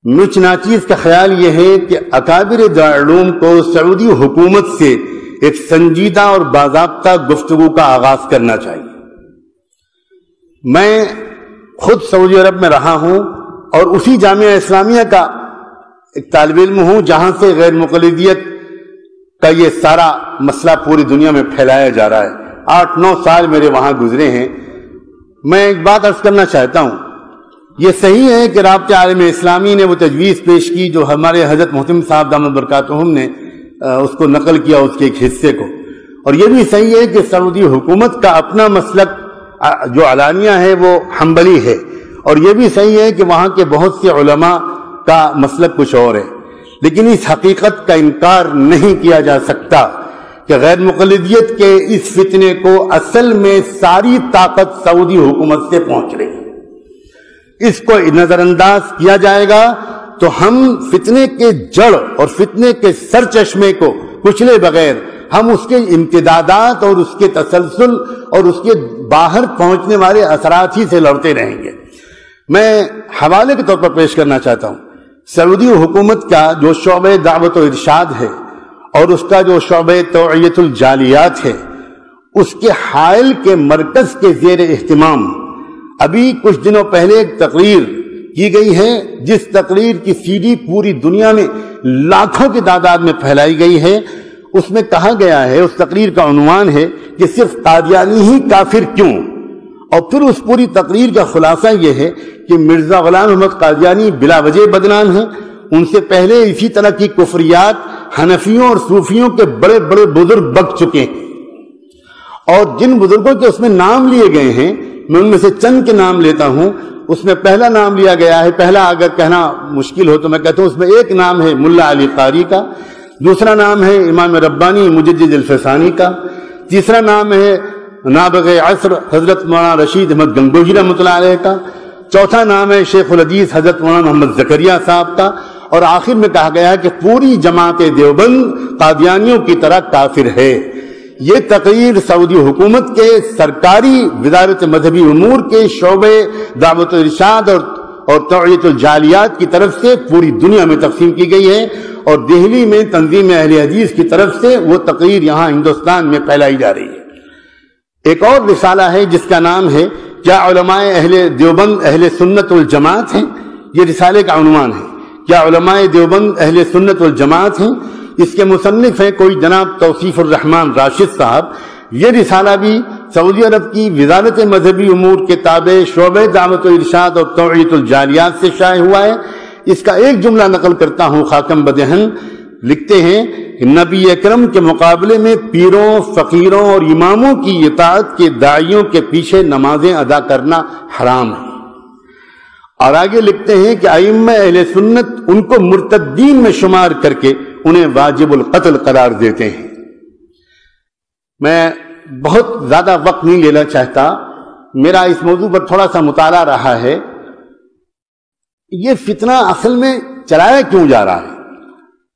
مجھ ناچیز کا خیال یہ ہے کہ اکابر دارالعلوم کو سعودی حکومت سے ایک سنجیدہ اور باضابطہ گفتگو کا آغاز کرنا چاہیے۔ میں خود سعودی عرب میں رہا ہوں اور اسی جامعہ اسلامیہ کا ایک طالب علم ہوں جہاں سے غیر مقلدیت کا یہ سارا مسئلہ پوری دنیا میں پھیلایا جا رہا ہے۔ 8-9 سال میرے وہاں گزرے ہیں۔ میں ایک بات عرض کرنا چاہتا ہوں، یہ صحیح ہے کہ رابطہ عالم اسلامی نے وہ تجویز پیش کی جو ہمارے حضرت محتم صاحب دامت برکاتہم نے اس کو نقل کیا، اس کے ایک حصے کو، اور یہ بھی صحیح ہے کہ سعودی حکومت کا اپنا مسلک جو علانیہ ہے وہ حنبلی ہے، اور یہ بھی صحیح ہے کہ وہاں کے بہت سے علماء کا مسلک کچھ اور ہے، لیکن اس حقیقت کا انکار نہیں کیا جا سکتا کہ غیر مقلدیت کے اس فتنے کو اصل میں ساری طاقت سعودی حکومت سے پہنچ رہی ہے۔ اس کو نظر انداز کیا جائے گا تو ہم فتنے کے جڑ اور فتنے کے سر چشمے کو کچلے بغیر ہم اس کے امتدادات اور اس کے تسلسل اور اس کے باہر پہنچنے والے اثرات ہی سے لڑتے رہیں گے۔ میں حوالے کے طور پر پیش کرنا چاہتا ہوں، سعودی حکومت کا جو شعبہ دعوت و ارشاد ہے اور اس کا جو شعبہ توعیت الجالیات ہے، اس کے حائل کے مرکز کے زیر اہتمام ابھی کچھ دنوں پہلے ایک تقریر کی گئی ہے، جس تقریر کی سی ڈی پوری دنیا میں لاکھوں کی تعداد میں پھیلائی گئی ہے۔ اس میں کہا گیا ہے، اس تقریر کا عنوان ہے کہ صرف قادیانی ہی کافر کیوں، اور پھر اس پوری تقریر کا خلاصہ یہ ہے کہ مرزا غلام احمد قادیانی بلا وجہ بدنام ہیں۔ ان سے پہلے اسی طرح کی کفریات حنفیوں اور صوفیوں کے بڑے بڑے بزرگ بک چکے ہیں، اور جن بزرگوں کے اس میں نام لیے گئے ہیں میں ان میں سے چند کے نام لیتا ہوں۔ اس میں پہلا نام لیا گیا ہے، پہلا اگر کہنا مشکل ہو تو میں کہتا ہوں اس میں ایک نام ہے ملا علی قاری کا، دوسرا نام ہے امام ربانی مجدد الفسانی کا، تیسرا نام ہے نابغ عصر حضرت مولانا رشید احمد گنگوہی رحمۃ اللہ علیہ کا، چوتھا نام ہے شیخ الحدیث حضرت مولانا محمد زکریا صاحب کا، اور آخر میں کہا گیا ہے کہ پوری جماعت دیوبند قادیانیوں کی طرح کافر ہے۔ یہ تقریر سعودی حکومت کے سرکاری وزارت مذہبی امور کے شعبے دعوت و ارشاد اور توعیت الجالیات کی طرف سے پوری دنیا میں تقسیم کی گئی ہے، اور دہلی میں تنظیم اہل حدیث کی طرف سے وہ تقریر یہاں ہندوستان میں پھیلائی جا رہی ہے۔ ایک اور رسالہ ہے جس کا نام ہے کیا علماء اہل دیوبند اہل سنت والجماعت ہیں، یہ رسالے کا عنوان ہے، کیا علماء دیوبند اہل سنت والجماعت ہیں۔ اس کے مصنف ہیں کوئی جناب توصیف الرحمن راشد صاحب۔ یہ رسالہ بھی سعودی عرب کی وزارت مذہبی امور کے تابع شعبہ دعوت و ارشاد اور توعیت الجالیات سے شائع ہوا ہے۔ اس کا ایک جملہ نقل کرتا ہوں خاکم بدہن، لکھتے ہیں کہ نبی اکرم کے مقابلے میں پیروں، فقیروں اور اماموں کی اطاعت کے داعیوں کے پیچھے نمازیں ادا کرنا حرام ہے، اور آگے لکھتے ہیں کہ ائمہ اہل سنت ان کو مرتدین میں شمار کر کے انہیں واجب القتل قرار دیتے ہیں۔ میں بہت زیادہ وقت نہیں لینا چاہتا، میرا اس موضوع پر تھوڑا سا مطالعہ رہا ہے۔ یہ فتنہ اصل میں چلایا کیوں جا رہا ہے؟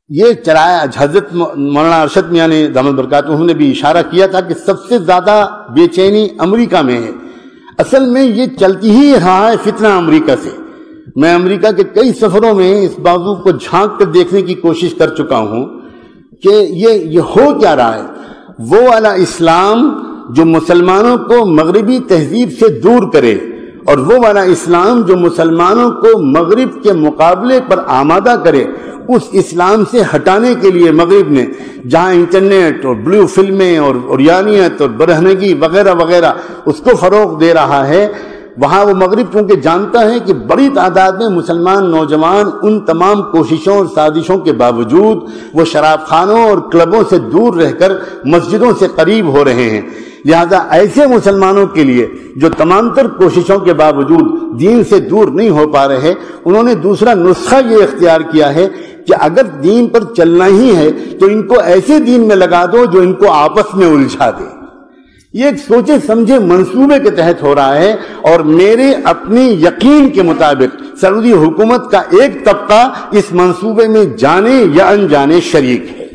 یہ چلایا، حضرت مولانا ارشد میاں نے دامت برکاتہم نے بھی اشارہ کیا تھا کہ سب سے زیادہ بے چینی امریکہ میں ہے۔ اصل میں یہ چلتی ہی رہا ہے فتنہ امریکہ سے۔ میں امریکہ کے کئی سفروں میں اس موضوع کو جھانک کر دیکھنے کی کوشش کر چکا ہوں کہ یہ ہو کیا رہا ہے۔ وہ والا اسلام جو مسلمانوں کو مغربی تہذیب سے دور کرے، اور وہ والا اسلام جو مسلمانوں کو مغرب کے مقابلے پر آمادہ کرے، اس اسلام سے ہٹانے کے لیے مغرب نے جہاں انٹرنیٹ اور بلیو فلمیں اور عریانیت اور برہنگی وغیرہ وغیرہ اس کو فروغ دے رہا ہے، وہاں وہ مغرب کیونکہ جانتا ہے کہ بڑی تعداد میں مسلمان نوجوان ان تمام کوششوں اور سازشوں کے باوجود وہ شراب خانوں اور کلبوں سے دور رہ کر مسجدوں سے قریب ہو رہے ہیں۔ لہذا ایسے مسلمانوں کے لیے جو تمام تر کوششوں کے باوجود دین سے دور نہیں ہو پا رہے، انہوں نے دوسرا نسخہ یہ اختیار کیا ہے کہ اگر دین پر چلنا ہی ہے تو ان کو ایسے دین میں لگا دو جو ان کو آپس میں الجھا دے۔ یہ ایک سوچے سمجھے منصوبے کے تحت ہو رہا ہے، اور میرے اپنے یقین کے مطابق سعودی حکومت کا ایک طبقہ اس منصوبے میں جانے یا انجانے شریک ہے۔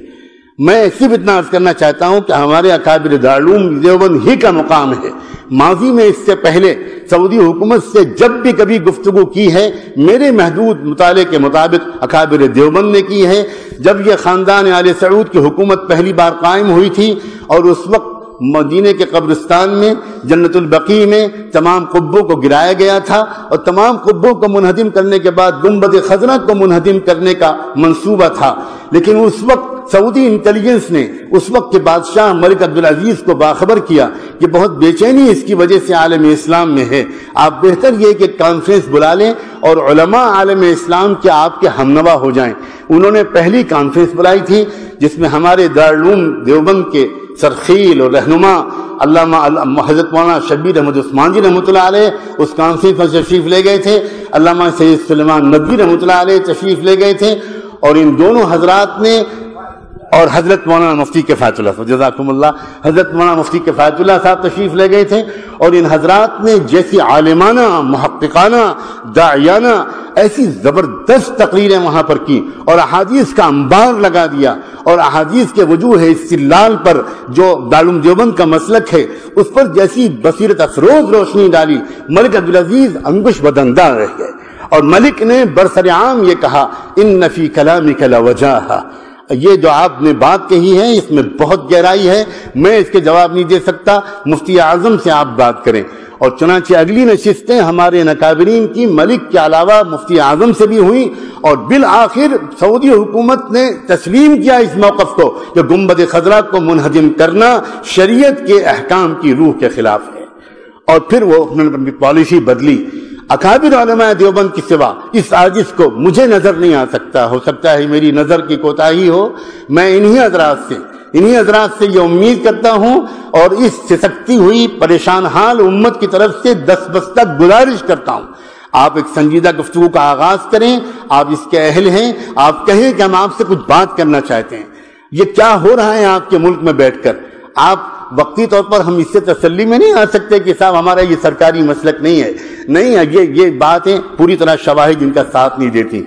میں صرف اتنا عرض کرنا چاہتا ہوں کہ ہمارے اکابر دارالعلوم دیوبند ہی کا مقام ہے ماضی میں اس سے پہلے سعودی حکومت سے جب بھی کبھی گفتگو کی ہے میرے محدود مطالعے کے مطابق اکابر دیوبند نے کی ہے۔ جب یہ خاندان آل سعود کی حکومت پہلی بار قائم ہوئی تھی اور اس وقت مدینے کے قبرستان میں جنت البقیع میں تمام قبوں کو گرایا گیا تھا اور تمام قبوں کو منہدم کرنے کے بعد گنبد خضرا کو منہدم کرنے کا منصوبہ تھا، لیکن اس وقت سعودی انٹیلیجنس نے اس وقت کے بادشاہ ملک عبدالعزیز کو باخبر کیا کہ بہت بے چینی اس کی وجہ سے عالم اسلام میں ہے، آپ بہتر یہ کہ کانفرنس بلا لیں اور علماء عالم اسلام کے آپ کے ہمنوا ہو جائیں۔ انہوں نے پہلی کانفرنس بلائی تھی جس میں ہمارے دارالعلوم دیوبند کے سرخیل اور رہنما علامہ حضرت مولانا شبیر احمد عثمان جی رحمۃ اللہ علیہ اس کانفرنس میں تشریف لے گئے تھے، علامہ سید سلیمان ندوی رحمۃ اللہ علیہ تشریف لے گئے تھے، اور ان دونوں حضرات نے اور حضرت مولانا مفتی کفایت اللہ صاحب جزاکم اللہ، حضرت مولانا مفتی کفایت اللہ صاحب تشریف لے گئے تھے، اور ان حضرات نے جیسی عالمانہ محققانہ داعیانہ ایسی زبردست تقریریں وہاں پر کی اور احادیث کا انبار لگا دیا، اور احادیث کے وجوہ استدلال پر جو دارالعلوم دیوبند کا مسلک ہے اس پر جیسی بصیرت افروز روشنی ڈالی، ملک عبدالعزیز انگوش بدندہ رہ گئے، اور ملک نے برسر عام یہ کہا ان فی کلامک لوجاہا، یہ جو آپ نے بات کہی ہے اس میں بہت گہرائی ہے، میں اس کے جواب نہیں دے سکتا، مفتی اعظم سے آپ بات کریں۔ اور چنانچہ اگلی نشستیں ہمارے اکابرین کی ملک کے علاوہ مفتی اعظم سے بھی ہوئیں، اور بالآخر سعودی حکومت نے تسلیم کیا اس موقف کو کہ گنبد خضرا کو منہدم کرنا شریعت کے احکام کی روح کے خلاف ہے، اور پھر وہ اپنی پالیسی بدلی۔ اکابر علماء دیوبند کی سوا اس عاجز کو مجھے نظر نہیں آ سکتا، ہو سکتا ہے میری نظر کی کوتاہی ہو، میں انہی حضرات سے یہ امید کرتا ہوں اور اس سسکتی ہوئی پریشان حال امت کی طرف سے دستبستک گزارش کرتا ہوں، آپ ایک سنجیدہ گفتگو کا آغاز کریں، آپ اس کے اہل ہیں، آپ کہیں کہ ہم آپ سے کچھ بات کرنا چاہتے ہیں۔ یہ کیا ہو رہا ہے آپ کے ملک میں بیٹھ کر؟ آپ وقتی طور پر ہم اس سے تسلی میں نہیں آ سکتے کہ صاحب ہمارا یہ سرکاری مسلک نہیں ہے، نہیں ہے، یہ باتیں پوری طرح شواہد ان کا ساتھ نہیں دیتی۔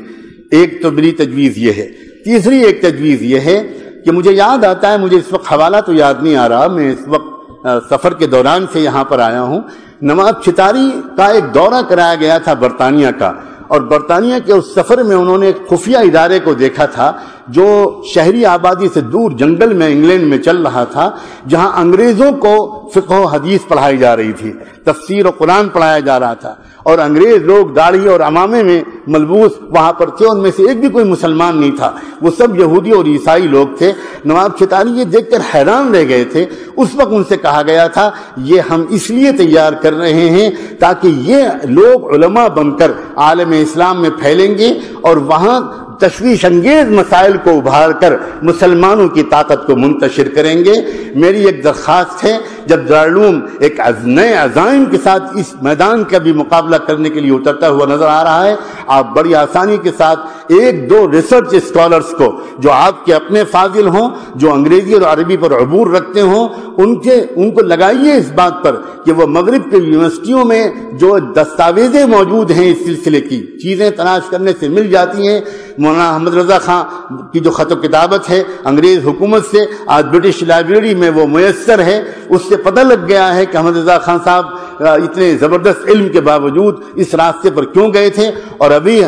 ایک تو میری تجویز یہ ہے، تیسری ایک تجویز یہ ہے کہ مجھے یاد آتا ہے، مجھے اس وقت حوالہ تو یاد نہیں آ رہا، میں اس وقت سفر کے دوران سے یہاں پر آیا ہوں، نواب چتاری کا ایک دورہ کرایا گیا تھا برطانیہ کا، اور برطانیہ کے اس سفر میں انہوں نے ایک خفیہ ادارے کو دیکھا تھا جو شہری آبادی سے دور جنگل میں انگلینڈ میں چل رہا تھا، جہاں انگریزوں کو فقہ و حدیث پڑھائی جا رہی تھی، تفسیر و قرآن پڑھایا جا رہا تھا، اور انگریز لوگ داڑھی اور عمامے میں ملبوس وہاں پر تھے، ان میں سے ایک بھی کوئی مسلمان نہیں تھا، وہ سب یہودی اور عیسائی لوگ تھے۔ نواب چتاری یہ دیکھ کر حیران رہ گئے تھے۔ اس وقت ان سے کہا گیا تھا یہ ہم اس لیے تیار کر رہے ہیں تاکہ یہ لوگ علماء بن کر عالم اسلام میں پھیلیں گے اور وہاں تشویش انگیز مسائل کو ابھار کر مسلمانوں کی طاقت کو منتشر کریں گے۔ میری ایک درخواست ہے، جب دارالعلوم ایک نئے عزائم کے ساتھ اس میدان کا بھی مقابلہ کرنے کے لیے اترتا ہوا نظر آ رہا ہے، آپ بڑی آسانی کے ساتھ ایک دو ریسرچ اسکالرز کو جو آپ کے اپنے فاضل ہوں، جو انگریزی اور عربی پر عبور رکھتے ہوں، ان کو لگائیے اس بات پر کہ وہ مغرب کے یونیورسٹیوں میں جو دستاویزیں موجود ہیں اس سلسلے کی چیزیں تلاش کرنے سے مل جاتی ہیں۔ مولانا احمد رضا خان کی جو خط و کتابت ہے انگریز حکومت سے، آج برٹش لائبریری میں وہ میسر ہے، اس سے پتہ لگ گیا ہے کہ احمد رضا خان صاحب اتنے زبردست علم کے باوجود اس راستے پر کیوں گئے تھے۔ اور ابھی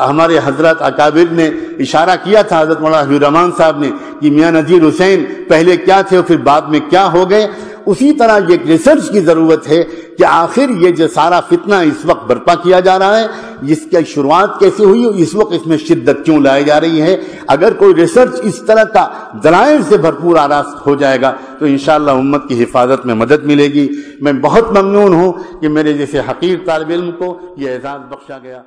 ہمارے حضرت اکابر نے اشارہ کیا تھا، حضرت مولانا حبیب الرحمان صاحب نے، کہ میاں نذیر حسین پہلے کیا تھے اور پھر بعد میں کیا ہو گئے۔ اسی طرح یہ ریسرچ کی ضرورت ہے کہ آخر یہ جو سارا فتنہ اس وقت برپا کیا جا رہا ہے، اس کی شروعات کیسے ہوئی اور اس وقت اس میں شدت کیوں لائی جا رہی ہے۔ اگر کوئی ریسرچ اس طرح کا دلائل سے بھرپور آراستہ ہو جائے گا تو انشاءاللہ امت کی حفاظت میں مدد ملے گی۔ میں بہت ممنون ہوں کہ میرے جیسے حقیر طالب علم کو یہ اعزاز بخشا گیا۔